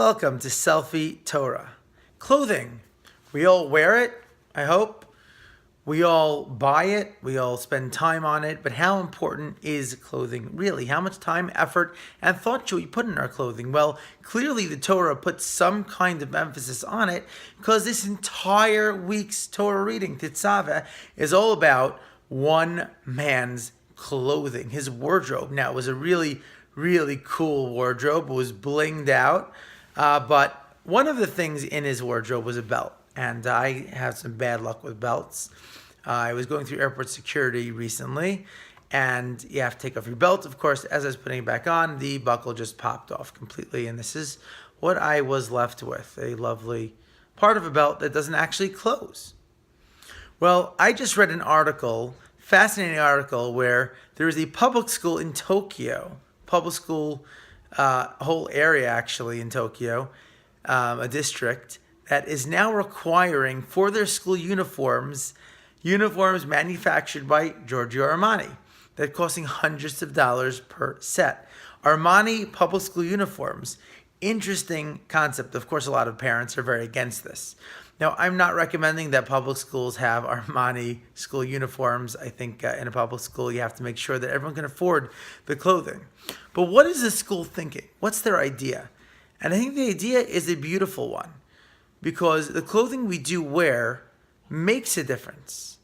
welcome to Selfie Torah. Clothing. We all wear it, I hope. We all buy it. We all spend time on it. But how important is clothing really? How much time, effort, and thought should we put in our clothing? Well, clearly the Torah puts some kind of emphasis on it because this entire week's Torah reading, Tetzaveh, is all about one man's clothing, his wardrobe. Now, it was a really cool wardrobe. It was blinged out. But one of the things in his wardrobe was a belt. And I had some bad luck with belts. I was going through airport security recently, and you have to take off your belt. Of course, as I was putting it back on, the buckle just popped off completely. And this is what I was left with, a lovely part of a belt that doesn't actually close. Well, I just read an article, fascinating article, where there is a public school in Tokyo, public school, whole area actually in Tokyo, a district, that is now requiring for their school uniforms manufactured by Giorgio Armani. They're costing hundreds of dollars per set. Armani public school uniforms. Interesting concept. Of course, a lot of parents are very against this. Now, I'm not recommending that public schools have Armani school uniforms. I think in a public school, you have to make sure that everyone can afford the clothing. But what is the school thinking? What's their idea? And I think the idea is a beautiful one, because the clothing we do wear makes a difference.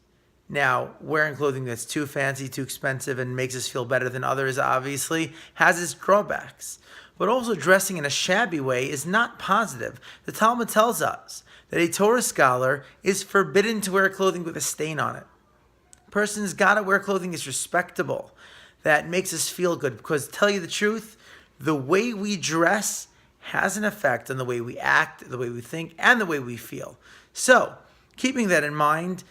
Now, wearing clothing that's too fancy, too expensive, and makes us feel better than others, obviously, has its drawbacks. But also dressing in a shabby way is not positive. The Talmud tells us that a Torah scholar is forbidden to wear clothing with a stain on it. A person's got to wear clothing that's respectable, that makes us feel good. Because to tell you the truth, the way we dress has an effect on the way we act, the way we think, and the way we feel. So, keeping that in mind,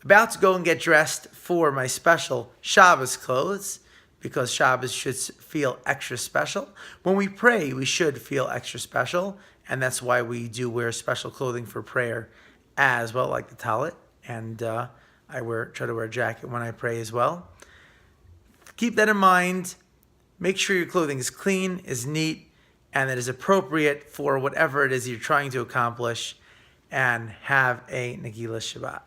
about to go and get dressed for my special Shabbos clothes, because Shabbos should feel extra special. When we pray, we should feel extra special, and that's why we do wear special clothing for prayer as well, like the talit, and I try to wear a jacket when I pray as well. Keep that in mind. Make sure your clothing is clean, is neat, and that is appropriate for whatever it is you're trying to accomplish, and have a Nagila Shabbat.